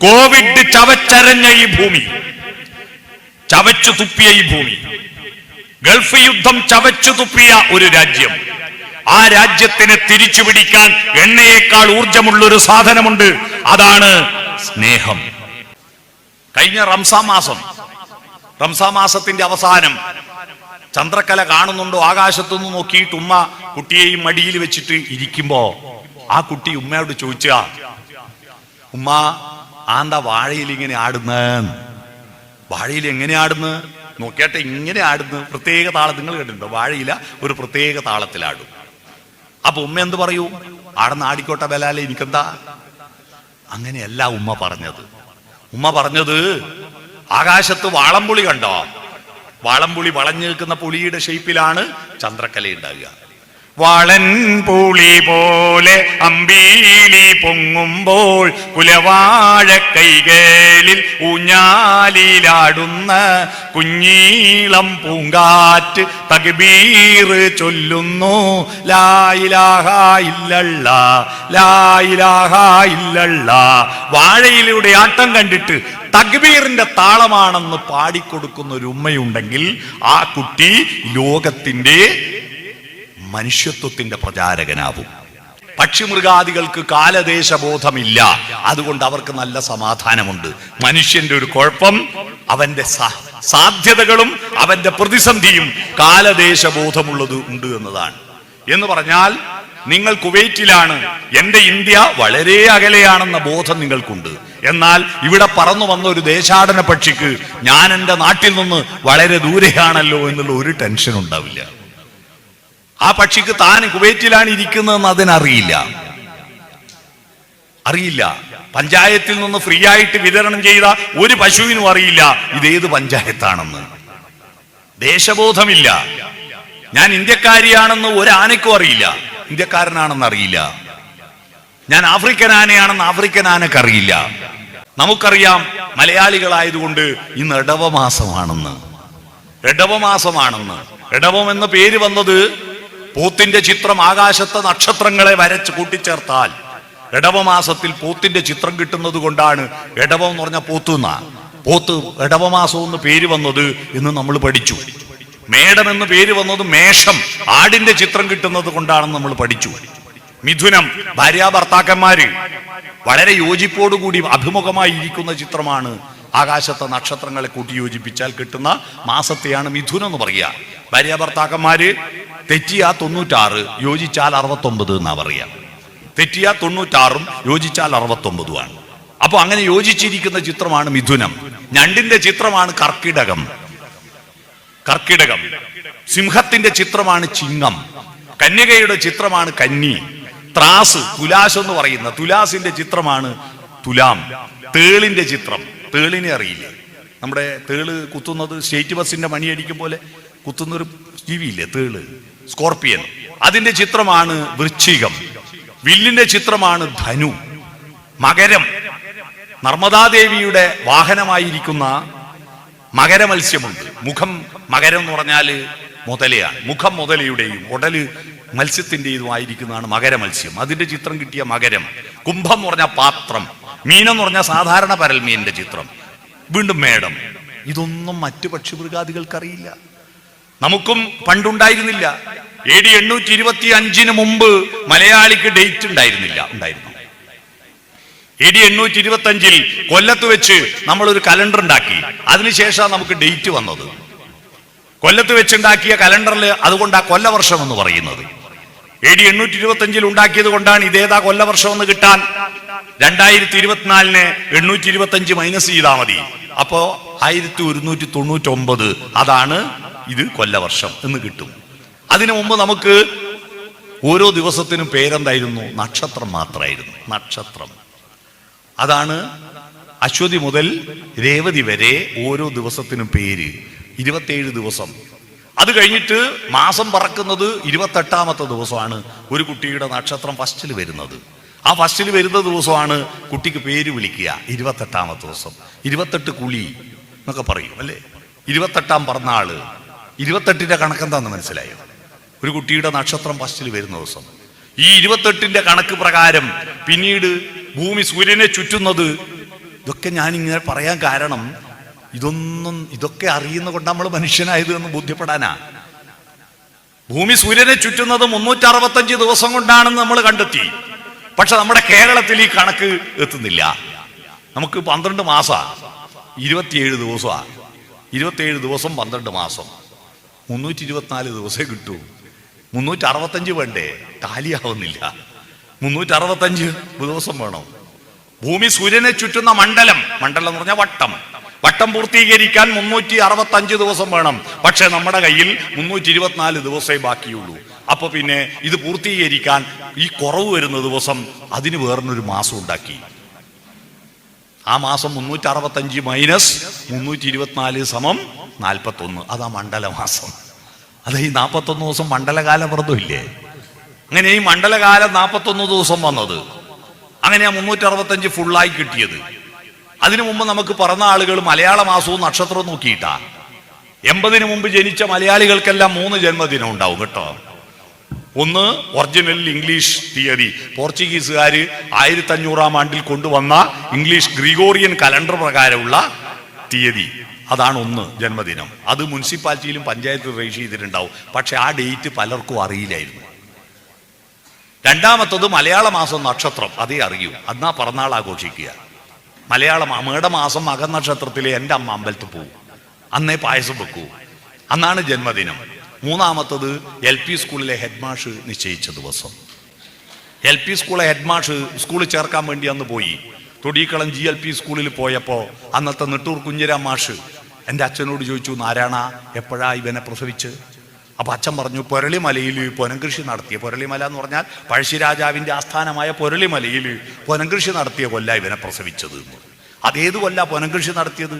Covid ചവച്ചരഞ്ഞ ഈ ഭൂമി, ചവച്ചു തുപ്പിയ ഈ ഭൂമി, ഗൾഫ് യുദ്ധം ചവച്ചു തുപ്പിയ ഒരു രാജ്യം, ആ രാജ്യത്തിനെ തിരിച്ചു പിടിക്കാൻ എണ്ണയേക്കാൾ ഊർജമുള്ളൊരു സാധനമുണ്ട്, അതാണ് സ്നേഹം. കഴിഞ്ഞ റംസാൻ മാസത്തിന്റെ അവസാനം ചന്ദ്രക്കല കാണുന്നുണ്ടോ ആകാശത്തുനിന്ന് നോക്കിയിട്ട് ഉമ്മ കുട്ടിയെയും മടിയിൽ വെച്ചിട്ട് ഇരിക്കുമ്പോ ആ കുട്ടി ഉമ്മയോട് ചോദിച്ച, ഉമ്മ ആന്താ വാഴയിൽ ഇങ്ങനെ ആടുന്ന? വാഴയിൽ എങ്ങനെ ആടുന്നു നോക്കിയാട്ടെ, ഇങ്ങനെ ആടുന്നു, പ്രത്യേക താളം. നിങ്ങൾ കേട്ടിട്ടുണ്ടോ? വാഴയില ഒരു പ്രത്യേക താളത്തിലാടും. അപ്പൊ ഉമ്മ എന്ത് പറയൂ? ആടുന്ന ആടിക്കോട്ടെ ബലാലെ, എനിക്കെന്താ? അങ്ങനെയല്ല ഉമ്മ പറഞ്ഞത്. ഉമ്മ പറഞ്ഞത്, ആകാശത്ത് വാളംപുളി കണ്ടോ? വാളംപുളി വളഞ്ഞു നിൽക്കുന്ന പുളിയുടെ ഷേപ്പിലാണ് ചന്ദ്രക്കല ഉണ്ടാകുക. വളൻപുളി പോലെ അമ്പീലി പൊങ്ങുമ്പോൾ കുലവാഴ കൈകളിൽ ഊഞ്ഞാലിലാടുന്ന കുഞ്ഞീളം പൂങ്കാറ്റ് തക്ബീർ ചൊല്ലുന്നു, ലാ ഇലാഹ ഇല്ലല്ലാ, ലാ ഇലാഹ ഇല്ലല്ലാ. വാഴയിലൂടെ ആട്ടം കണ്ടിട്ട് തക്ബീറിന്റെ താളമാണെന്ന് പാടിക്കൊടുക്കുന്ന ഒരു ഉമ്മയുണ്ടെങ്കിൽ ആ കുട്ടി ലോകത്തിന്റെ മനുഷ്യത്വത്തിന്റെ പ്രചാരകനാവും. പക്ഷിമൃഗാദികൾക്ക് കാലദേശബോധമില്ല, അതുകൊണ്ട് അവർക്ക് നല്ല സമാധാനമുണ്ട്. മനുഷ്യന്റെ ഒരു കുഴപ്പം അവന്റെ സാധ്യതകളും അവന്റെ പ്രതിസന്ധിയും കാലദേശബോധമുള്ളത് ഉണ്ട് എന്നതാണ്. എന്ന് പറഞ്ഞാൽ, നിങ്ങൾ കുവൈറ്റിലാണ്, എന്റെ ഇന്ത്യ വളരെ അകലെയാണെന്ന ബോധം നിങ്ങൾക്കുണ്ട്. എന്നാൽ ഇവിടെ പറന്നു വന്ന ഒരു ദേശാടന പക്ഷിക്ക് ഞാൻ എൻ്റെ നാട്ടിൽ നിന്ന് വളരെ ദൂരെയാണല്ലോ എന്നുള്ള ഒരു ടെൻഷൻ ഉണ്ടാവില്ല. ആ പക്ഷിക്ക് താൻ കുവൈറ്റിലാണ് ഇരിക്കുന്നതെന്ന് അതിനറിയില്ല. പഞ്ചായത്തിൽ നിന്ന് ഫ്രീ ആയിട്ട് വിതരണം ചെയ്ത ഒരു പശുവിനും അറിയില്ല ഇതേത് പഞ്ചായത്താണെന്ന്. ദേശബോധമില്ല. ഞാൻ ഇന്ത്യക്കാരിയാണെന്ന് ഒരു ആനയ്ക്കും അറിയില്ല, ഇന്ത്യക്കാരനാണെന്ന് അറിയില്ല. ഞാൻ ആഫ്രിക്കൻ ആനയാണെന്ന് ആഫ്രിക്കൻ ആനക്ക് അറിയില്ല. നമുക്കറിയാം മലയാളികളായതുകൊണ്ട് ഇന്ന് ഇടവമാസമാണെന്ന്. ഇടവം എന്ന പേര് വന്നത് പോത്തിന്റെ ചിത്രം ആകാശത്തെ നക്ഷത്രങ്ങളെ വരച്ച് കൂട്ടിച്ചേർത്താൽ ഇടവമാസത്തിൽ പോത്തിന്റെ ചിത്രം കിട്ടുന്നത് കൊണ്ടാണ് ഇടവം എന്ന് പറഞ്ഞ പോത്ത് ഇടവമാസം എന്ന് പേര് വന്നത് എന്ന് നമ്മൾ പഠിച്ചു. മേടം എന്ന് പേര് വന്നത് മേഷം ആടിന്റെ ചിത്രം കിട്ടുന്നത് കൊണ്ടാണെന്ന് നമ്മൾ പഠിച്ചു. മിഥുനം ഭാര്യാഭർത്താക്കന്മാര് വളരെ യോജിപ്പോടുകൂടി അഭിമുഖമായി ഇരിക്കുന്ന ചിത്രമാണ്. ആകാശത്തെ നക്ഷത്രങ്ങളെ കൂട്ടി യോജിപ്പിച്ചാൽ കിട്ടുന്ന മാസത്തെയാണ് മിഥുനം എന്ന് പറയുക. ഭാര്യാഭർത്താക്കന്മാര് തെറ്റിയാ 96, യോജിച്ചാൽ 69 എന്നാ പറയാ. തെറ്റിയാ 96ഉം യോജിച്ചാൽ 69ഉമാണ്. അപ്പൊ അങ്ങനെ യോജിച്ചിരിക്കുന്ന ചിത്രമാണ് മിഥുനം. ഞണ്ടിന്റെ ചിത്രമാണ് കർക്കിടകം. സിംഹത്തിന്റെ ചിത്രമാണ് ചിങ്ങം. കന്യകയുടെ ചിത്രമാണ് കന്നി. ത്രാസ്, തുലാസ് എന്ന് പറയുന്ന തുലാസിന്റെ ചിത്രമാണ് തുലാം. തേളിന്റെ ചിത്രം, തേളിനെ അറിയില്ലേ? നമ്മുടെ തേള് കുത്തുന്നത് സ്റ്റേറ്റ് ബസിന്റെ മണിയടിക്കും പോലെ കുത്തുന്നൊരു ജീവിയില്ലേ തേള്, സ്കോർപ്പിയൻ. അതിന്റെ ചിത്രമാണ് വൃശ്ചികം. വില്ലിന്റെ ചിത്രമാണ് ധനു. മകരം, നർമ്മദാദേവിയുടെ വാഹനമായിരിക്കുന്ന മകര മത്സ്യമുണ്ട്. മുഖം മകരം എന്ന് പറഞ്ഞാൽ മുതലയാണ്. മുഖം മുതലയുടെയും ഉടല് മത്സ്യത്തിൻ്റെതുമായിരിക്കുന്നതാണ് മകര മത്സ്യം. അതിന്റെ ചിത്രം കിട്ടിയ മകരം. കുംഭം എന്ന് പറഞ്ഞാൽ പാത്രം. മീനം എന്ന് പറഞ്ഞാൽ സാധാരണ പരൽമീനിന്റെ ചിത്രം. വീണ്ടും മേടം. ഇതൊന്നും മറ്റു പക്ഷിമൃഗാദികൾക്കറിയില്ല, നമുക്കും പണ്ടുണ്ടായിരുന്നില്ല. AD 825 മുമ്പ് മലയാളിക്ക് ഡേറ്റ് ഉണ്ടായിരുന്നു. AD 825 കൊല്ലത്ത് വെച്ച് നമ്മളൊരു കലണ്ടർ ഉണ്ടാക്കി. അതിനുശേഷം നമുക്ക് ഡേറ്റ് വന്നത്. കൊല്ലത്ത് വെച്ചുണ്ടാക്കിയ കലണ്ടറിൽ അതുകൊണ്ട് ആ കൊല്ലവർഷം എന്ന് പറയുന്നത്. AD 825 ഉണ്ടാക്കിയത് കൊണ്ടാണ് ഇതേതാ കൊല്ലവർഷം എന്ന് കിട്ടാൻ 2024 825 മൈനസ് ചെയ്താൽ മതി. അപ്പോ 1199 അതാണ് ഇത് കൊല്ലവർഷം എന്ന് കിട്ടും. അതിനു മുമ്പ് നമുക്ക് ഓരോ ദിവസത്തിനും പേരെന്തായിരുന്നു? നക്ഷത്രം മാത്രമായിരുന്നു. നക്ഷത്രം അതാണ് അശ്വതി മുതൽ രേവതി വരെ ഓരോ ദിവസത്തിനും പേര്. 27 ദിവസം. അത് കഴിഞ്ഞിട്ട് മാസം പറക്കുന്നത് 28ാമത്തെ ദിവസമാണ് ഒരു കുട്ടിയുടെ നക്ഷത്രം ഫസ്റ്റിൽ വരുന്നത്. ആ ഫസ്റ്റിൽ വരുന്ന ദിവസമാണ് കുട്ടിക്ക് പേര് വിളിക്കുക. 28ാമത്തെ ദിവസം. 28 കുളി എന്നൊക്കെ പറയും അല്ലേ? 28ാം പിറന്നാള്. 28ന്റെ കണക്കെന്താന്ന് മനസ്സിലായോ? ഒരു കുട്ടിയുടെ നക്ഷത്രം ഫസ്റ്റിൽ വരുന്ന ദിവസം. ഈ 28ന്റെ കണക്ക് പ്രകാരം പിന്നീട് ഭൂമി സൂര്യനെ ചുറ്റുന്നത് ഇതൊക്കെ ഞാനിങ്ങനെ പറയാൻ കാരണം ഇതൊക്കെ അറിയുന്ന കൊണ്ട് നമ്മൾ മനുഷ്യനായത് എന്ന് ബോധ്യപ്പെടാനാ. ഭൂമി സൂര്യനെ ചുറ്റുന്നത് 365 ദിവസം കൊണ്ടാണെന്ന് നമ്മൾ കണ്ടെത്തി. പക്ഷെ നമ്മുടെ കേരളത്തിൽ ഈ കണക്ക് എത്തുന്നില്ല. നമുക്ക് 12 മാസമാണ്, 27 ദിവസമാണ്. 27 ദിവസം 12 മാസം, 324 ദിവസമേ കിട്ടൂ. 365 വേണ്ടേ? ടാലിയാവുന്നില്ല. 365 ദിവസം വേണം. ഭൂമി സൂര്യനെ ചുറ്റുന്ന മണ്ഡലം എന്ന് പറഞ്ഞാൽ വട്ടം പൂർത്തീകരിക്കാൻ 365 ദിവസം വേണം. പക്ഷെ നമ്മുടെ കയ്യിൽ 324 ദിവസമേ ബാക്കിയുള്ളൂ. അപ്പൊ പിന്നെ ഇത് പൂർത്തീകരിക്കാൻ ഈ കുറവ് വരുന്ന ദിവസം അതിന് വേറൊരു മാസം ഉണ്ടാക്കി. ആ മാസം 365 മൈനസ് 324 സമം 41. അതാ മണ്ഡലമാസം. അത് ഈ 41 ദിവസം മണ്ഡലകാല വ്രതമില്ലേ? അങ്ങനെ ഈ മണ്ഡലകാലം 41 ദിവസം വന്നത്. അങ്ങനെയാ 365 ഫുള്ളായി കിട്ടിയത്. അതിനു മുമ്പ് നമുക്ക് പറഞ്ഞ ആളുകൾ മലയാള മാസവും നക്ഷത്രവും നോക്കിയിട്ടാ. 80-ന് മുമ്പ് ജനിച്ച മലയാളികൾക്കെല്ലാം 3 ജന്മദിനം ഉണ്ടാവും കേട്ടോ. ഒന്ന് ഒറിജിനൽ ഇംഗ്ലീഷ് തിയറി, പോർച്ചുഗീസുകാർ 1500-ാം ആണ്ടിൽ കൊണ്ടുവന്ന ഇംഗ്ലീഷ് ഗ്രിഗോറിയൻ കലണ്ടർ പ്രകാരമുള്ള തീയതി. അതാണ് ഒന്ന് ജന്മദിനം. അത് മുനിസിപ്പാലിറ്റിയിലും പഞ്ചായത്തിലും രജിസ്റ്റർ ചെയ്തിട്ടുണ്ടാവും. പക്ഷെ ആ ഡേറ്റ് പലർക്കും അറിയില്ലായിരുന്നു. രണ്ടാമത്തത് മലയാള മാസം നക്ഷത്രം, അതേ അറിയൂ. അന്നാ പിറന്നാൾ ആഘോഷിക്കുക. മേടമാസം മകനക്ഷത്രത്തിലെ എൻ്റെ അമ്മ അമ്പലത്തിൽ പോവും. അന്നേ പായസം വെക്കൂ. അന്നാണ് ജന്മദിനം. മൂന്നാമത്തത് LP സ്കൂളിലെ ഹെഡ് മാഷ് നിശ്ചയിച്ച ദിവസം. LP സ്കൂളിലെ ഹെഡ് മാഷ് സ്കൂളിൽ ചേർക്കാൻ വേണ്ടി അന്ന് പോയി. തൊടിക്കളം GLP സ്കൂളിൽ പോയപ്പോൾ അന്നത്തെ നെട്ടൂർ കുഞ്ഞിരാം മാഷ് എൻ്റെ അച്ഛനോട് ചോദിച്ചു, നാരായണ എപ്പോഴാ ഇവനെ പ്രസവിച്ച്? അപ്പൊ അച്ഛൻ പറഞ്ഞു, പൊരളിമലയിൽ പൊനംകൃഷി നടത്തിയ, പൊരളിമല എന്ന് പറഞ്ഞാൽ പഴശ്ശിരാജാവിന്റെ ആസ്ഥാനമായ പൊരളിമലയിൽ പൊനംകൃഷി നടത്തിയ കൊല്ല ഇവനെ പ്രസവിച്ചത്. അതേത് കൊല്ല പൊനംകൃഷി നടത്തിയത്?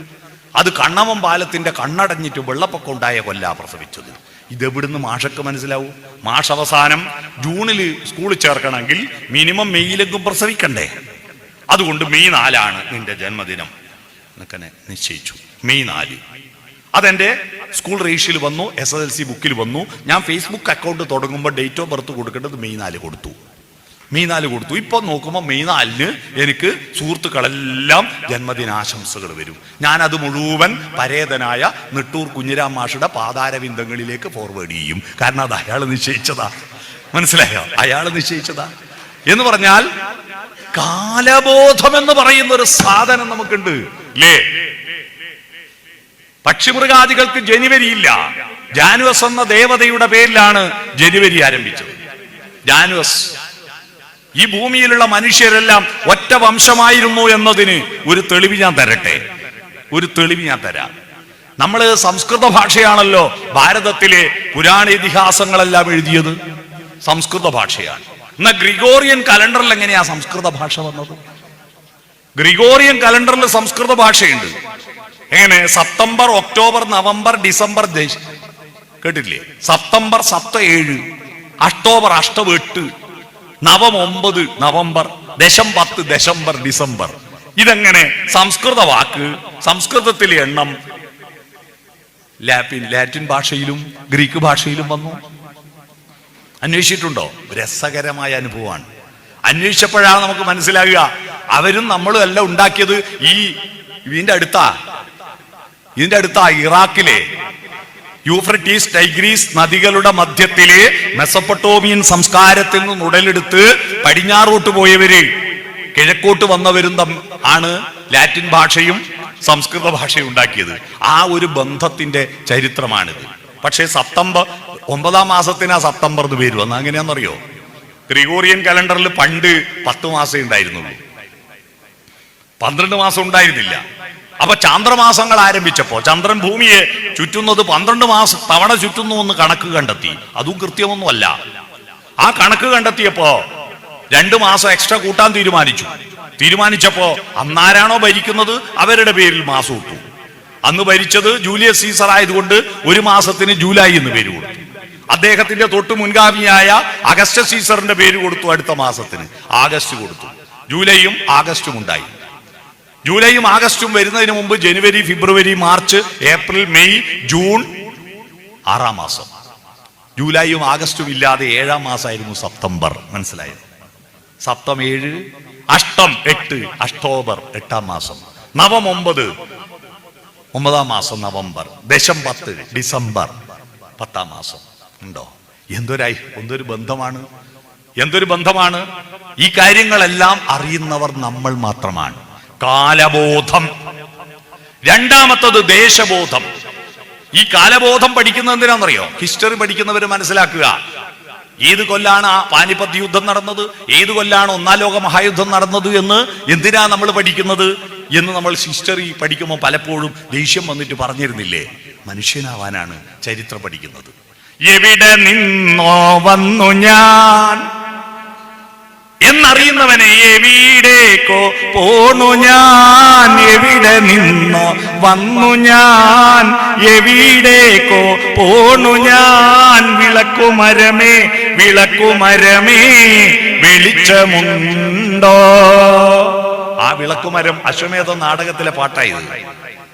അത് കണ്ണവം പാലത്തിന്റെ കണ്ണടഞ്ഞിട്ട് വെള്ളപ്പൊക്കം ഉണ്ടായ കൊല്ല പ്രസവിച്ചത്. ഇതെവിടുന്ന് മാഷക്ക് മനസ്സിലാവും? മാഷ് അവസാനം ജൂണിൽ സ്കൂളിൽ ചേർക്കണമെങ്കിൽ മിനിമം മെയ്യിലെങ്കിലും പ്രസവിക്കണ്ടേ? അതുകൊണ്ട് മെയ് 4 നിന്റെ ജന്മദിനം എന്നൊക്കെ നിശ്ചയിച്ചു. മെയ് 4 അതെന്റെ സ്കൂൾ രജിസ്റ്ററിൽ വന്നു, SSLC ബുക്കിൽ വന്നു. ഞാൻ ഫേസ്ബുക്ക് അക്കൗണ്ട് തുടങ്ങുമ്പോൾ ഡേറ്റ് ഓഫ് ബർത്ത് കൊടുക്കേണ്ടത് മെയ് 4 കൊടുത്തു. മെയ് 4 കൊടുത്തു. ഇപ്പൊ നോക്കുമ്പോൾ മെയ് 4 എനിക്ക് സുഹൃത്തുക്കളെല്ലാം ജന്മദിനാശംസകൾ വരും. ഞാനത് മുഴുവൻ പരേതനായ നെട്ടൂർ കുഞ്ഞിരാം മാഷുടെ പാതാരവിന്ദങ്ങളിലേക്ക് ഫോർവേഡ് ചെയ്യും. കാരണം അത് അയാൾ നിശ്ചയിച്ചതാ. മനസ്സിലായോ? അയാൾ നിശ്ചയിച്ചതാ എന്ന് പറഞ്ഞാൽ കാലബോധം എന്ന് പറയുന്ന ഒരു സാധനം നമുക്കുണ്ട് അല്ലേ? പക്ഷിമൃഗാദികൾക്ക് ജനുവരി ഇല്ല. ജാനുവസ് എന്ന ദേവതയുടെ പേരിലാണ് ജനുവരി ആരംഭിച്ചത്. ജാനുവസ്. ഈ ഭൂമിയിലുള്ള മനുഷ്യരെല്ലാം ഒറ്റ വംശമായിരുന്നു എന്നതിന് ഒരു തെളിവ് ഞാൻ തരട്ടെ. ഒരു തെളിവ് ഞാൻ തരാം. നമ്മൾ സംസ്കൃത ഭാഷയാണല്ലോ ഭാരതത്തിലെ പുരാണ ഇതിഹാസങ്ങളെല്ലാം എഴുതിയത്. സംസ്കൃത ഭാഷയാണ്. എന്നാൽ ഗ്രിഗോറിയൻ കലണ്ടറിൽ എങ്ങനെയാ സംസ്കൃത ഭാഷ വന്നത്? ഗ്രിഗോറിയൻ കലണ്ടറിൽ സംസ്കൃത ഭാഷയുണ്ട്. എങ്ങനെ? September, October, November, December. കേട്ടില്ലേ? സെപ്റ്റംബർ 7, ഒക്ടോബർ 8, നവം 9 നവംബർ, ദശം 10 ദശംബർ, ഡിസംബർ. ഇതെങ്ങനെ? സംസ്കൃത വാക്ക്, സംസ്കൃതത്തിലെ എണ്ണം ലാറ്റിൻ ഭാഷയിലും ഗ്രീക്ക് ഭാഷയിലും വന്നു. അന്വേഷിച്ചിട്ടുണ്ടോ? രസകരമായ അനുഭവമാണ്. അന്വേഷിച്ചപ്പോഴാണ് നമുക്ക് മനസ്സിലാകുക അവരും നമ്മളും എല്ലാം ഉണ്ടാക്കിയത് ഇതിന്റെ അടുത്താ ഇറാഖിലെ യൂഫ്രട്ടീസ് ടൈഗ്രീസ് നദികളുടെ മധ്യത്തിലെ മെസപ്പൊട്ടോമിയൻ സംസ്കാരത്തിൽ നിന്ന് ഉടലെടുത്ത് പടിഞ്ഞാറോട്ട് പോയവര് കിഴക്കോട്ട് വന്നവരും ആണ് ലാറ്റിൻ ഭാഷയും സംസ്കൃത ഭാഷയും ഉണ്ടാക്കിയത്. ആ ഒരു ബന്ധത്തിന്റെ ചരിത്രമാണിത്. പക്ഷേ സെപ്റ്റംബർ 9-ാം മാസത്തിനാ സെപ്റ്റംബർ എന്ന് പേര് വന്നത്. അങ്ങനെയാണെന്നറിയോ? ഗ്രിഗോറിയൻ കലണ്ടറിൽ പണ്ട് 10 മാസമേ ഉണ്ടായിരുന്നുള്ളൂ, 12 മാസം ഉണ്ടായിരുന്നില്ല. അപ്പൊ ചാന്ദ്രമാസങ്ങൾ ആരംഭിച്ചപ്പോ ചന്ദ്രൻ ഭൂമിയെ ചുറ്റുന്നത് 12 മാസം തവണ ചുറ്റുന്നു എന്ന് കണക്ക് കണ്ടെത്തി. അതും കൃത്യമൊന്നുമല്ല. ആ കണക്ക് കണ്ടെത്തിയപ്പോ 2 മാസം എക്സ്ട്രാ കൂട്ടാൻ തീരുമാനിച്ചപ്പോ അന്നാരാണോ ഭരിക്കുന്നത് അവരുടെ പേരിൽ മാസം ഇട്ടു. അന്ന് ഭരിച്ചത് ജൂലിയസ് സീസർ ആയതുകൊണ്ട് 1 മാസത്തിന് ജൂലൈ എന്ന് പേര് കൊടുത്തു. അദ്ദേഹത്തിന്റെ തൊട്ട് മുൻഗാമിയായ അഗസ്റ്റ് സീസറിന്റെ പേര് കൊടുത്തു. അടുത്ത മാസത്തിന് ആഗസ്റ്റ് കൊടുത്തു. ജൂലൈയും ആഗസ്റ്റും ഉണ്ടായി. ജൂലൈയും ആഗസ്റ്റും വരുന്നതിന് മുമ്പ് ജനുവരി, ഫെബ്രുവരി, മാർച്ച്, ഏപ്രിൽ, മെയ്, ജൂൺ 6-ാം മാസം. ജൂലൈയും ആഗസ്റ്റും ഇല്ലാതെ 7-ാം മാസമായിരുന്നു സെപ്റ്റംബർ. മനസ്സിലായത്? സപ്തം 7, അഷ്ടം 8, ഒക്ടോബർ 8-ാം മാസം. നവം 9, 9-ാം മാസം നവംബർ, ദശം 10 ഡിസംബർ, 10-ാം മാസം. ഉണ്ടോ? എന്തൊരു ബന്ധമാണ്, എന്തൊരു ബന്ധമാണ്! ഈ കാര്യങ്ങളെല്ലാം അറിയുന്നവർ നമ്മൾ മാത്രമാണ്. കാലബോധം. രണ്ടാമത്തത് ദേശബോധം. ഈ കാലബോധം പഠിക്കുന്നത് എന്തിനാണെന്നറിയോ? ഹിസ്റ്ററി പഠിക്കുന്നവർ മനസ്സിലാക്കുക, ഏത് കൊല്ലാണ് ആ പാനിപ്പത്ത് യുദ്ധം നടന്നത്, ഏത് കൊല്ലാണ് 1-ാം ലോക മഹായുദ്ധം നടന്നത് എന്ന് എന്തിനാ നമ്മൾ പഠിക്കുന്നത് എന്ന് നമ്മൾ ഹിസ്റ്ററി പഠിക്കുമ്പോൾ പലപ്പോഴും ദേഷ്യം വന്നിട്ട് പറഞ്ഞിരുന്നില്ലേ? മനുഷ്യനാവാനാണ് ചരിത്രം പഠിക്കുന്നത്. എവിടെ നിന്നോ വന്നു ഞാൻ എന്നറിയുന്നവനെ എവിടേക്കോ പോണു ഞാൻ, എവിടെ നിന്നോ വന്നു ഞാൻ, എവിടേക്കോ പോണു ഞാൻ. വിളക്കുമരമേ വിളക്കുമരമേ വെളിച്ചമുണ്ടോ. ആ വിളക്കുമരം അശ്വമേധ നാടകത്തിലെ പാട്ടായത്.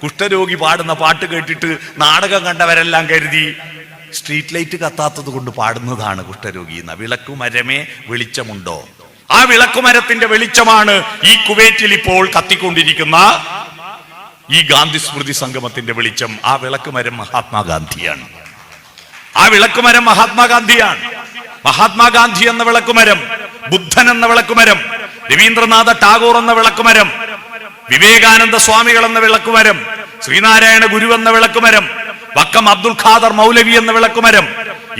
കുഷ്ഠരോഗി പാടുന്ന പാട്ട് കേട്ടിട്ട് നാടകം കണ്ടവരെല്ലാം കരുതി സ്ട്രീറ്റ് ലൈറ്റ് കത്താത്തത് കൊണ്ട് പാടുന്നതാണ് കുഷ്ഠരോഗി എന്ന. വിളക്കുമരമേ വെളിച്ചമുണ്ടോ. ആ വിളക്കുമരത്തിന്റെ വെളിച്ചമാണ് ഈ കുവൈറ്റിൽ ഇപ്പോൾ കത്തിക്കൊണ്ടിരിക്കുന്ന ഈ ഗാന്ധി സ്മൃതി സംഗമത്തിന്റെ വെളിച്ചം. ആ വിളക്കുമരം മഹാത്മാഗാന്ധിയാണ്. ആ വിളക്കുമരം മഹാത്മാഗാന്ധിയാണ്. മഹാത്മാഗാന്ധി എന്ന വിളക്കുമരം, ബുദ്ധൻ എന്ന വിളക്കുമരം, രവീന്ദ്രനാഥ ടാഗോർ എന്ന വിളക്കുമരം, വിവേകാനന്ദ സ്വാമികൾ എന്ന വിളക്കുമരം, ശ്രീനാരായണ ഗുരു എന്ന വിളക്കുമരം, വക്കം അബ്ദുൽ ഖാദർ മൗലവി എന്ന വിളക്കുമരം.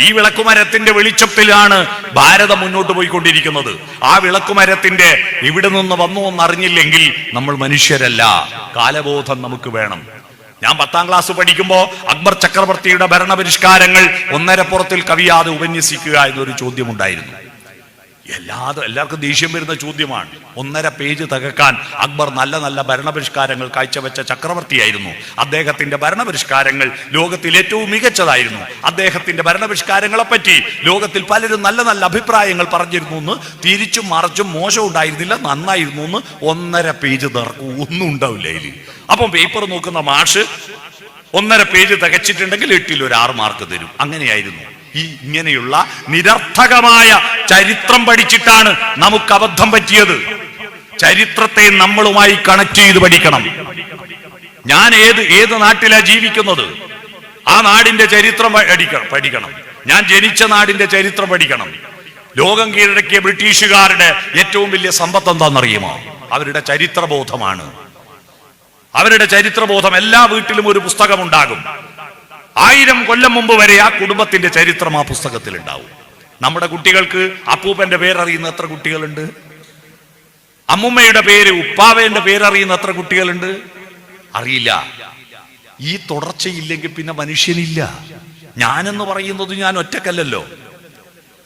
ഈ വിളക്കുമരത്തിന്റെ വെളിച്ചത്തിലാണ് ഭാരതം മുന്നോട്ട് പോയിക്കൊണ്ടിരിക്കുന്നത്. ആ വിളക്കുമരത്തിന്റെ ഇവിടെ നിന്ന് വന്നു എന്നറിഞ്ഞില്ലെങ്കിൽ നമ്മൾ മനുഷ്യരല്ല. കാലബോധം നമുക്ക് വേണം. ഞാൻ 10-ാം ക്ലാസ് പഠിക്കുമ്പോ അക്ബർ ചക്രവർത്തിയുടെ ഭരണപരിഷ്കാരങ്ങൾ 1.5 കവിയാതെ ഉപന്യസിക്കുക എന്നൊരു ചോദ്യം ഉണ്ടായിരുന്നു. എല്ലാവർക്കും ദേഷ്യം വരുന്ന ചോദ്യമാണ്. 1.5 പേജ് തകർക്കാൻ അക്ബർ നല്ല നല്ല ഭരണപരിഷ്കാരങ്ങൾ കാഴ്ചവെച്ച ചക്രവർത്തിയായിരുന്നു. അദ്ദേഹത്തിന്റെ ഭരണപരിഷ്കാരങ്ങൾ ലോകത്തിൽ ഏറ്റവും മികച്ചതായിരുന്നു. അദ്ദേഹത്തിന്റെ ഭരണപരിഷ്കാരങ്ങളെ പറ്റി ലോകത്തിൽ പലരും നല്ല നല്ല അഭിപ്രായങ്ങൾ പറഞ്ഞിരുന്നു എന്ന്. തിരിച്ചും മറിച്ചും മോശം ഉണ്ടായിരുന്നില്ല, നന്നായിരുന്നു എന്ന് 1.5 പേജ് തകർക്കും. ഒന്നും ഉണ്ടാവില്ല അതിൽ. അപ്പം പേപ്പർ നോക്കുന്ന മാഷ് 1.5 പേജ് തികച്ചിട്ടുണ്ടെങ്കിൽ 8-ൽ ഒരു 6 മാർക്ക് തരും. അങ്ങനെയായിരുന്നു. ഈ ഇങ്ങനെയുള്ള നിരർത്ഥകമായ ചരിത്രം പഠിച്ചിട്ടാണ് നമുക്ക് അബദ്ധം പറ്റിയത്. ചരിത്രത്തെ നമ്മളുമായി കണക്ട് ചെയ്ത് പഠിക്കണം. ഞാൻ ഏത് നാട്ടിലാ ജീവിക്കുന്നത്, ആ നാടിന്റെ ചരിത്രം പഠിക്കണം. ഞാൻ ജനിച്ച നാടിന്റെ ചരിത്രം പഠിക്കണം. ലോകം കീഴടക്കിയ ബ്രിട്ടീഷുകാരുടെ ഏറ്റവും വലിയ സമ്പത്ത് എന്താണെന്നറിയുമോ? അവരുടെ ചരിത്രബോധമാണ്. അവരുടെ ചരിത്രബോധം. എല്ലാ വീട്ടിലും ഒരു പുസ്തകം ഉണ്ടാകും. 1000 കൊല്ലം മുമ്പ് വരെ ആ കുടുംബത്തിന്റെ ചരിത്രം ആ പുസ്തകത്തിൽ ഉണ്ടാവും. നമ്മുടെ കുട്ടികൾക്ക് അപ്പൂപ്പന്റെ പേരറിയുന്ന എത്ര കുട്ടികളുണ്ട്? അമ്മുമ്മയുടെ പേര്, ഉപ്പാവേന്റെ പേരറിയുന്ന എത്ര കുട്ടികളുണ്ട്? അറിയില്ല. ഈ തുടർച്ചയില്ലെങ്കിൽ പിന്നെ മനുഷ്യനില്ല. ഞാനെന്ന് പറയുന്നത് ഞാൻ ഒറ്റക്കല്ലല്ലോ.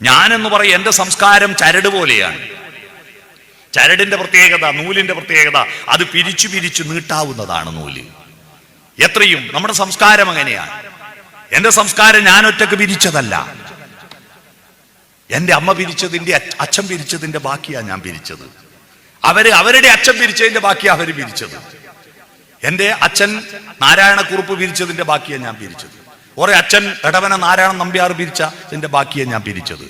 ഞാനെന്ന് പറയും എന്റെ സംസ്കാരം ചരട് പോലെയാണ്. ചരടിന്റെ പ്രത്യേകത, നൂലിന്റെ പ്രത്യേകത, അത് പിരിച്ചു പിരിച്ചു നീട്ടാവുന്നതാണ് നൂല്. എത്രയും നമ്മുടെ സംസ്കാരം അങ്ങനെയാണ്. എന്റെ സംസ്കാരം ഞാൻ ഒറ്റക്ക് പിരിച്ചതല്ല. എന്റെ അമ്മ പിരിച്ചതിന്റെ, അച്ഛൻ പിരിച്ചതിന്റെ ബാക്കിയാണ് ഞാൻ പിരിച്ചത്. അവരുടെ അച്ഛൻ പിരിച്ചതിന്റെ ബാക്കിയാണ് അവര് പിരിച്ചത്. എന്റെ അച്ഛൻ നാരായണക്കുറുപ്പ് പിരിച്ചതിന്റെ ബാക്കിയാണ് ഞാൻ പിരിച്ചത്. ഓരോ അച്ഛൻ എടവന നാരായണ നമ്പ്യാർ പിരിച്ചതിന്റെ ബാക്കിയാണ് ഞാൻ പിരിച്ചത്.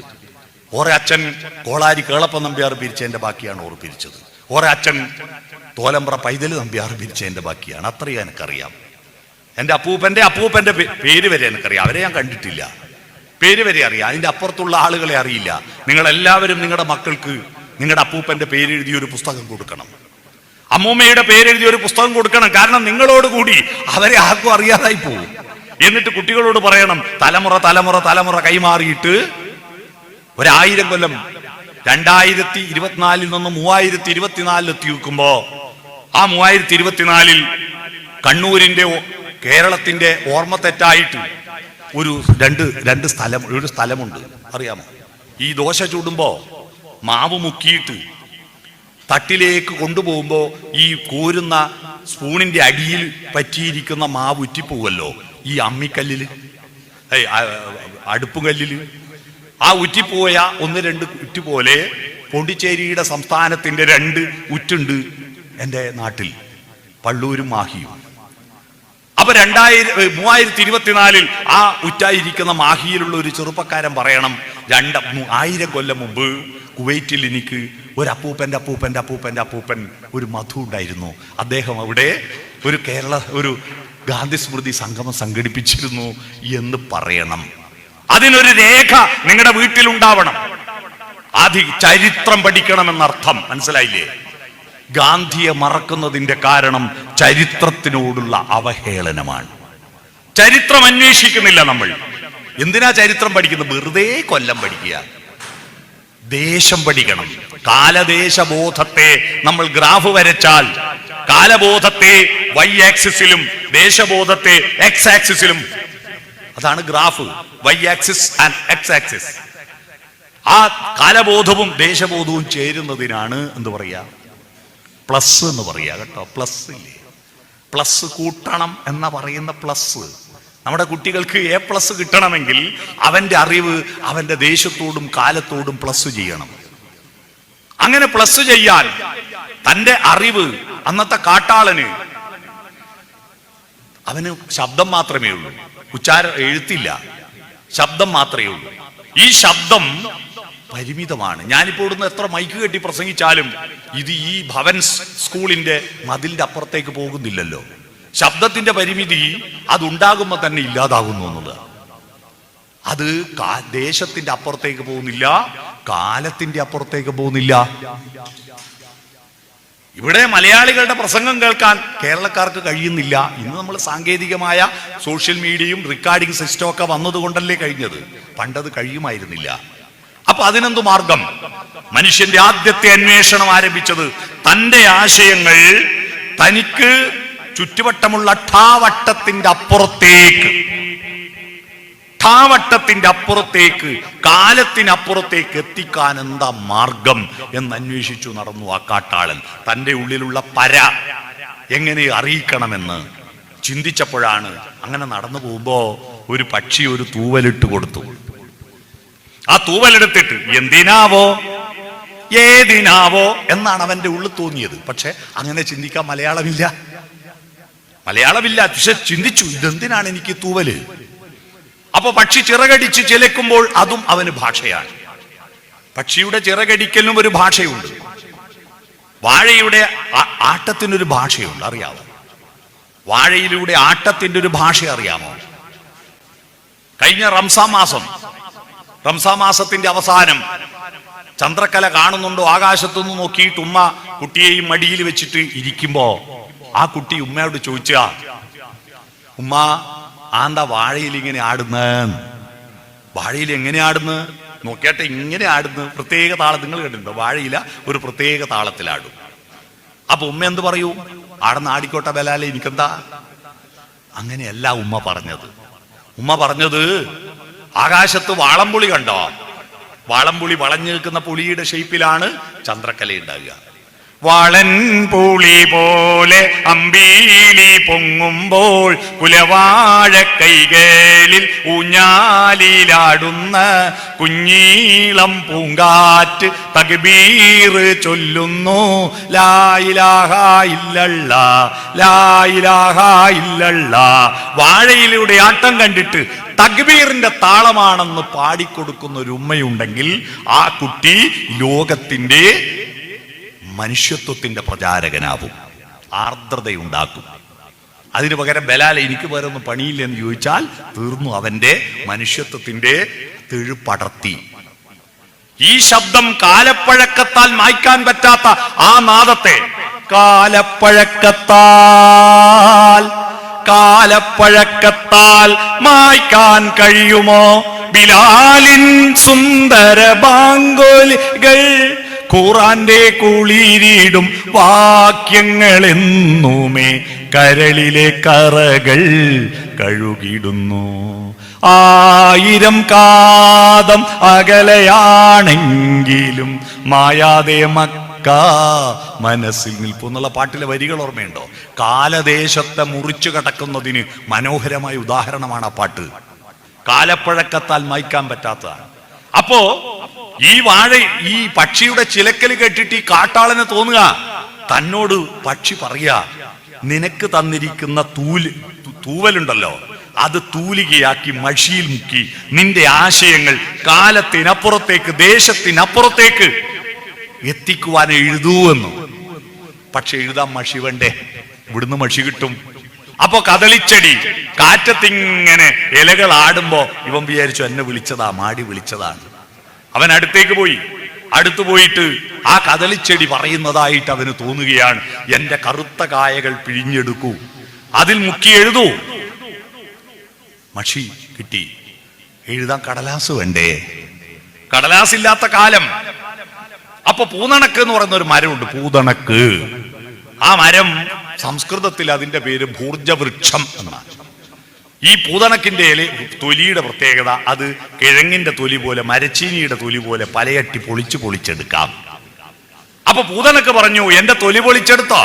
ഓരോ അച്ഛൻ കോളാരി കേളപ്പ നമ്പ്യാർ പിരിച്ചതിന്റെ ബാക്കിയാണ് ഓർ പിരിച്ചത്. ഓരോ അച്ഛൻ തോലമ്പ്ര പൈതൽ നമ്പ്യാർ പിരിച്ചതിന്റെ ബാക്കിയാണ്. അത്രയും എനിക്കറിയാം. എൻ്റെ അപ്പൂപ്പന്റെ പേര് വരെ എനിക്കറിയാം. അവരെ ഞാൻ കണ്ടിട്ടില്ല, പേര് വരെ അറിയാം. അതിൻ്റെ അപ്പുറത്തുള്ള ആളുകളെ അറിയില്ല. നിങ്ങളെല്ലാവരും നിങ്ങളുടെ മക്കൾക്ക് നിങ്ങളുടെ അപ്പൂപ്പന്റെ പേരെഴുതിയ ഒരു പുസ്തകം കൊടുക്കണം. അമ്മൂമ്മയുടെ പേരെഴുതിയ ഒരു പുസ്തകം കൊടുക്കണം. കാരണം നിങ്ങളോടുകൂടി അവരെ ആർക്കും അറിയാതായി പോകും. എന്നിട്ട് കുട്ടികളോട് പറയണം, തലമുറ തലമുറ തലമുറ കൈമാറിയിട്ട് 1000 കൊല്ലം 2024 നിന്ന് 3024 എത്തി വെക്കുമ്പോ ആ 3024 കണ്ണൂരിന്റെ കേരളത്തിന്റെ ഓർമ്മ തെറ്റായിട്ട് ഒരു സ്ഥലമുണ്ട്. അറിയാമോ? ഈ ദോശ ചൂടുമ്പോ മാവ് മുക്കിയിട്ട് തട്ടിലേക്ക് കൊണ്ടുപോകുമ്പോ ഈ കോരുന്ന സ്പൂണിന്റെ അടിയിൽ പറ്റിയിരിക്കുന്ന മാവ് ഉറ്റിപ്പോവല്ലോ ഈ അമ്മിക്കല്ലില്, അടുപ്പുകല്ലില്. ആ ഉറ്റിപ്പോയ 1-2 ഉറ്റ് പോലെ പോണ്ടിച്ചേരിയുടെ സംസ്ഥാനത്തിന്റെ 2 ഉറ്റുണ്ട് എൻ്റെ നാട്ടിൽ, പള്ളൂരും മാഹിയും. അപ്പൊ 3024 ആ ഉറ്റായിരിക്കുന്ന മാഹിയിലുള്ള ഒരു ചെറുപ്പക്കാരൻ പറയണം, 1000 കൊല്ലം മുമ്പ് കുവൈറ്റിൽ എനിക്ക് ഒരു അപ്പൂപ്പൻ്റെ അപ്പൂപ്പൻ്റെ അപ്പൂപ്പൻ്റെ അപ്പൂപ്പൻ ഒരു മധു ഉണ്ടായിരുന്നു. അദ്ദേഹം അവിടെ ഒരു ഗാന്ധി സ്മൃതി സംഗമം സംഘടിപ്പിച്ചിരുന്നു എന്ന് പറയണം. അതിനൊരു രേഖ നിങ്ങളുടെ വീട്ടിലുണ്ടാവണം. ചരിത്രം പഠിക്കണമെന്നർത്ഥം. മനസ്സിലായില്ലേ? ഗാന്ധിയെ മറക്കുന്നതിന്റെ കാരണം ചരിത്രത്തിനോടുള്ള അവഹേളനമാണ്. ചരിത്രം അന്വേഷിക്കുന്നില്ല നമ്മൾ. എന്തിനാ ചരിത്രം പഠിക്കുന്നത്? വെറുതെ കൊല്ലം പഠിക്കുക. ദേശം പഠിക്കണം. കാലദേശബോധത്തെ നമ്മൾ ഗ്രാഫ് വരച്ചാൽ കാലബോധത്തെ y ആക്സിസിലും ദേശബോധത്തെ x ആക്സിസിലും, അതാണ് graph. y axis and x axis. ആ കാലബോധവും ദേശബോധവും ചേരുന്നതിനാണ് എന്ത് പറയാ? പ്ലസ് എന്ന് പറയാ കേട്ടോ. പ്ലസ് ഇല്ലേ? പ്ലസ് കൂട്ടണം എന്ന പറയുന്ന പ്ലസ്. നമ്മുടെ കുട്ടികൾക്ക് A+ കിട്ടണമെങ്കിൽ അവന്റെ അറിവ് അവന്റെ ദേശത്തോടും കാലത്തോടും പ്ലസ് ചെയ്യണം. അങ്ങനെ പ്ലസ് ചെയ്യാൻ തന്റെ അറിവ്, അന്നത്തെ കാട്ടാളന് അവന് ശബ്ദം മാത്രമേ ഉള്ളൂ, എഴുത്തില്ല, ശബ്ദം മാത്രമേ ഉള്ളൂ. ഈ ശബ്ദം പരിമിതമാണ്. ഞാനിപ്പോൾ ഇവിടുന്ന് എത്ര മൈക്ക് കെട്ടി പ്രസംഗിച്ചാലും ഇത് ഈ ഭവൻ സ്കൂളിന്റെ മതിലിന്റെ അപ്പുറത്തേക്ക് പോകുന്നില്ലല്ലോ. ശബ്ദത്തിന്റെ പരിമിതി അതുണ്ടാകുമ്പോൾ തന്നെ ഇല്ലാതാകുന്നു എന്നത്. അത് ദേശത്തിന്റെ അപ്പുറത്തേക്ക് പോകുന്നില്ല, കാലത്തിന്റെ അപ്പുറത്തേക്ക് പോകുന്നില്ല. ഇവിടെ മലയാളികളുടെ പ്രസംഗം കേൾക്കാൻ കേരളക്കാർക്ക് കഴിയുന്നില്ല. ഇന്ന് നമ്മൾ സാങ്കേതികമായ സോഷ്യൽ മീഡിയയും റെക്കോർഡിംഗ് സിസ്റ്റം ഒക്കെ വന്നതുകൊണ്ടല്ലേ കഴിഞ്ഞത്. പണ്ടത് കഴിയുമായിരുന്നില്ല. അപ്പൊ അതിനെന്തു മാർഗം? മനുഷ്യന്റെ ആദ്യത്തെ അന്വേഷണം ആരംഭിച്ചത് തന്റെ ആശയങ്ങൾ തനിക്ക് ചുറ്റുവട്ടമുള്ള ഠാവട്ടത്തിന്റെ അപ്പുറത്തേക്ക് കാലത്തിനപ്പുറത്തേക്ക് എത്തിക്കാൻ എന്താ മാർഗം എന്ന് അന്വേഷിച്ചു നടന്നു ആ കാട്ടാളൻ. തന്റെ ഉള്ളിലുള്ള പര എങ്ങനെ അറിയിക്കണമെന്ന് ചിന്തിച്ചപ്പോഴാണ്, അങ്ങനെ നടന്നു പോകുമ്പോ ഒരു പക്ഷി ഒരു തൂവലിട്ട് കൊടുത്തു. ആ തൂവലെടുത്തിട്ട് എന്തിനാവോ ഏതിനാവോ എന്നാണ് അവന്റെ ഉള്ളിൽ തോന്നിയത്. പക്ഷെ അങ്ങനെ ചിന്തിക്കാൻ മലയാളമില്ല. പക്ഷെ ചിന്തിച്ചു, ഇതെന്തിനാണ് എനിക്ക് തൂവല്? അപ്പൊ പക്ഷി ചിറകടിച്ച് ചിലക്കുമ്പോൾ അതും അവന് ഭാഷയാണ്. പക്ഷിയുടെ ചിറകടിക്കലിനും ഒരു ഭാഷയുണ്ട്. വാഴയുടെ ആട്ടത്തിനൊരു ഭാഷയുണ്ട്, അറിയാമോ? വാഴയിലൂടെ ആട്ടത്തിന്റെ ഒരു ഭാഷ അറിയാമോ? കഴിഞ്ഞ റംസാൻ മാസത്തിന്റെ അവസാനം ചന്ദ്രക്കല കാണുന്നുണ്ടോ? ആകാശത്തുനിന്ന് നോക്കിയിട്ട് ഉമ്മ കുട്ടിയെയും മടിയിൽ വെച്ചിട്ട് ഇരിക്കുമ്പോ ആ കുട്ടി ഉമ്മയോട് ചോദിച്ച, ഉമ്മ ആന്താ വാഴയിൽ ഇങ്ങനെ ആടുന്ന? വാഴയിൽ എങ്ങനെ ആടുന്നു? നോക്കിയാട്ടെ, ഇങ്ങനെ ആടുന്നു. പ്രത്യേക താളം നിങ്ങൾ കേട്ടിട്ടുണ്ടോ? വാഴയില ഒരു പ്രത്യേക താളത്തിലാടും. അപ്പൊ ഉമ്മ എന്ത് പറയൂ? ആടുന്ന ആടിക്കോട്ടെ ബലാലെ, എനിക്കെന്താ? അങ്ങനെയല്ല ഉമ്മ പറഞ്ഞത്. ആകാശത്ത് വാളംപുളി കണ്ടോ? വാളംപുളി വളഞ്ഞു നിൽക്കുന്ന പുളിയുടെ ഷേപ്പിലാണ് ചന്ദ്രക്കല ഉണ്ടാകുക. വളൻ പുളി പോലെ അമ്പീലി പൊങ്ങുമ്പോൾ കുലവാഴ കൈകളിൽ ഊഞ്ഞാലിലാടുന്ന കുഞ്ഞീളം പൂങ്കാറ്റ് തക്ബീർ ചൊല്ലുന്നു. ലാ ഇലാഹ ഇല്ലല്ലാഹ്, ലാ ഇലാഹ ഇല്ലല്ലാഹ്. വാഴയിലൂടെ ആട്ടം കണ്ടിട്ട് തക്ബീറിന്റെ താളമാണെന്ന് പാടിക്കൊടുക്കുന്ന ഒരു ഉമ്മയുണ്ടെങ്കിൽ ആ കുട്ടി ലോകത്തിന്റെ മനുഷ്യത്വത്തിന്റെ പ്രചാരകനാവും, ആർദ്രതയുണ്ടാക്കും. അതിനു പകരം ബലാൽ എനിക്ക് വേറെ ഒന്നും പണിയില്ല എന്ന് ചോദിച്ചാൽ തീർന്നു, അവന്റെ മനുഷ്യത്വത്തിന്റെ തെഴുപടർത്തി. ഈ ശബ്ദം കാലപ്പഴക്കത്താൽ മായ്ക്കാൻ പറ്റാത്ത ആ നാദത്തെ കാലപ്പഴക്കത്താൽ മായ്ക്കാൻ കഴിയുമോ? ബിലാലിൻ സുന്ദര ബാങ്കോലികൾ ഖുർആന്റെ കുളിരിടും വാക്യങ്ങൾ എന്നുമേ കരളിലെ കറകൾ കഴുകിടുന്നു. 1000 കാതം അകലെയാണെങ്കിലും മായാതെ മക്ക മനസ്സിൽ നിൽപ്പുന്നുള്ള പാട്ടിലെ വരികൾ ഓർമ്മയുണ്ടോ? കാലദേശത്തെ മുറിച്ചു കടക്കുന്നതിന് മനോഹരമായ ഉദാഹരണമാണ് ആ പാട്ട്. കാലപ്പഴക്കത്താൽ മായ്ക്കാൻ പറ്റാത്തതാണ്. അപ്പോ ഈ പക്ഷിയുടെ ചിലക്കൽ കേട്ടിട്ട് ഈ കാട്ടാളന് തോന്നുക, തന്നോട് പക്ഷി പറയാ, നിനക്ക് തന്നിരിക്കുന്ന തൂവലുണ്ടല്ലോ, അത് തൂലികയാക്കി മഷിയിൽ മുക്കി നിന്റെ ആശയങ്ങൾ കാലത്തിനപ്പുറത്തേക്ക് ദേശത്തിനപ്പുറത്തേക്ക് എത്തിക്കുവാൻ എഴുതൂ എന്ന്. പക്ഷെ എഴുതാൻ മഷി വേണ്ടേ? ഇവിടുന്ന് മഷി കിട്ടും. അപ്പൊ കദളിച്ചെടി കാറ്റത്തിങ്ങനെ ഇലകൾ ആടുമ്പോ ഇവൻ വിചാരിച്ചു എന്നെ വിളിച്ചതാ, മാടി വിളിച്ചതാണ്. അവൻ അടുത്തേക്ക് പോയി. അടുത്തു പോയിട്ട് ആ കദളിച്ചെടി പറയുന്നതായിട്ട് അവന് തോന്നുകയാണ്, എന്റെ കറുത്ത കായകൾ പിഴിഞ്ഞെടുക്കൂ, അതിൽ മുക്കി എഴുതൂ. മഷി കിട്ടി. എഴുതാൻ കടലാസ് വേണ്ടേ? കടലാസില്ലാത്ത കാലം. അപ്പൊ പൂതണക്ക് എന്ന് പറയുന്ന ഒരു മരമുണ്ട്, പൂതണക്ക്. ആ മരം സംസ്കൃതത്തിൽ അതിന്റെ പേര് ഭൂർജവൃക്ഷം എന്നാണ്. ഈ പൂതണക്കിന്റെ തൊലിയുടെ പ്രത്യേകത, അത് കിഴങ്ങിന്റെ തൊലി പോലെ, മരച്ചീനിയുടെ തൊലി പോലെ പലയട്ടി പൊളിച്ചെടുക്കാം. അപ്പൊ പൂതണക്ക് പറഞ്ഞു, എന്റെ തൊലി പൊളിച്ചെടുത്തോ,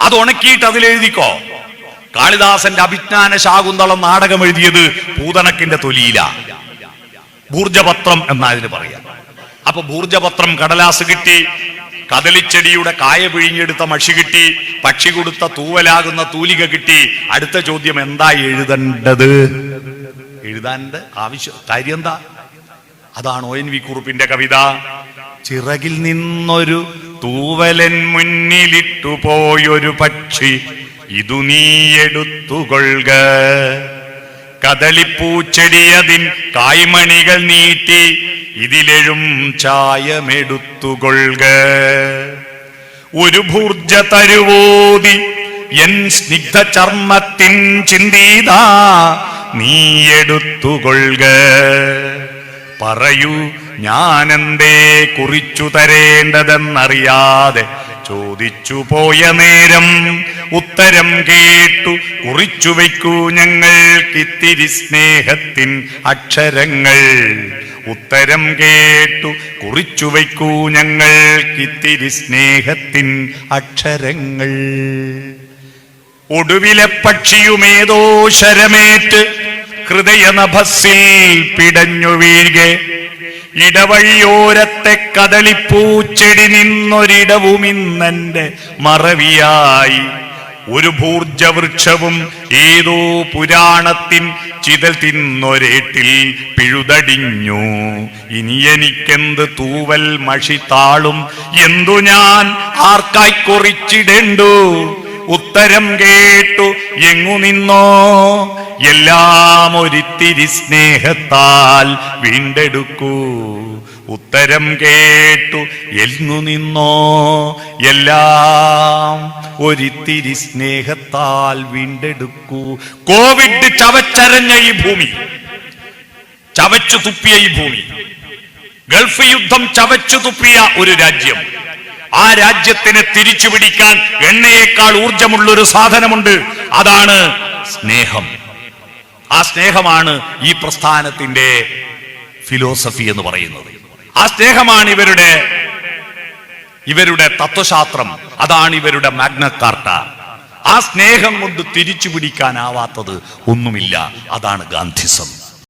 അത് ഉണക്കിയിട്ട് അതിലെഴുതിക്കോ. കാളിദാസന്റെ അഭിജ്ഞാന ശാകുന്തളം നാടകം എഴുതിയത് പൂതണക്കിന്റെ തൊലിയില. ഭൂർജപത്രം എന്നതിന് പറയാം. അപ്പൊ ഭൂർജപത്രം കടലാസ് കിട്ടി, കദളിച്ചെടിയുടെ കായ പിഴിഞ്ഞെടുത്ത മഷി കിട്ടി, പക്ഷി കൊടുത്ത തൂവലാകുന്ന തൂലിക കിട്ടി. അടുത്ത ചോദ്യം, എന്താ എഴുതേണ്ടത്? എഴുതാൻ്റെ കാര്യം എന്താ? അതാണ് ONV കുറുപ്പിന്റെ കവിത. ചിറകിൽ നിന്നൊരു തൂവലൻ മുന്നിലിട്ടു പോയൊരു പക്ഷി, ഇതു നീ എടുത്തുകൊള്ളുക. കദളിപ്പൂച്ചെടിയതിൻ കായ്മണികൾ നീട്ടി, ഇതിലെഴും ചായമെടുത്തുകൊള്ളുക. ഒരു ഭൂർജ തരുവോതി എൻ സ്നിഗ്ധ ചർമ്മത്തിൻ ചിന്തീതാ, നീ എടുത്തുകൊള്ളുക. പറയൂ, ഞാനെന്തേ കുറിച്ചു തരേണ്ടതെന്നറിയാതെ ചോദിച്ചു പോയ നേരം, ഉത്തരം കേട്ടു കുറിച്ചു വയ്ക്കൂ ഞങ്ങൾക്കിത്തിരി സ്നേഹത്തിൻ അക്ഷരങ്ങൾ. ഉത്തരം കേട്ടു കുറിച്ചു വയ്ക്കൂ ഞങ്ങൾക്കിത്തിരി സ്നേഹത്തിൻ അക്ഷരങ്ങൾ. ഒടുവിലെ പക്ഷിയുമേതോ ശരമേറ്റ് ഹൃദയനഭസ്സിൽ പിടഞ്ഞു വീഴ്കെ, ഇടവഴിയോരത്തെ കദളിപ്പൂച്ചെടി നിന്നൊരിടവുമിന്നെന്റെ മറവിയായി. ഒരു ഭൂർജവൃക്ഷവും ഏതോ പുരാണത്തിൻ ചിതൽ തിന്നൊരേട്ടിൽ പിഴുതടിഞ്ഞു. ഇനി എനിക്കെന്ത് തൂവൽ മഷി താളും, എന്തു ഞാൻ ആർക്കായി കുറിച്ചിടേണ്ടു? ഉത്തരം കേട്ടു എങ്ങു നിന്നോ, എല്ലാം ഒരിത്തിരി സ്നേഹത്താൽ വീണ്ടെടുക്കൂ. ഉത്തരം കേട്ടു എങ്ങു നിന്നോ, എല്ലാം ഒരിത്തിരി സ്നേഹത്താൽ വീണ്ടെടുക്കൂ. കോവിഡ് ചവച്ചരഞ്ഞ ഈ ഭൂമി, ചവച്ചു തുപ്പിയ ഈ ഭൂമി, ഗൾഫ് യുദ്ധം ചവച്ചു തുപ്പിയ ഒരു രാജ്യം, ആ രാജ്യത്തിനെ തിരിച്ചു പിടിക്കാൻ എണ്ണയേക്കാൾ ഊർജമുള്ളൊരു സാധനമുണ്ട്. അതാണ് സ്നേഹം. ആ സ്നേഹമാണ് ഈ പ്രസ്ഥാനത്തിന്റെ ഫിലോസഫി എന്ന് പറയുന്നത്. ആ സ്നേഹമാണ് ഇവരുടെ തത്വശാസ്ത്രം. അതാണ് ഇവരുടെ മാഗ്ന കാർട്ട. ആ സ്നേഹം കൊണ്ട് തിരിച്ചു പിടിക്കാനാവാത്തത് ഒന്നുമില്ല. അതാണ് ഗാന്ധിസം.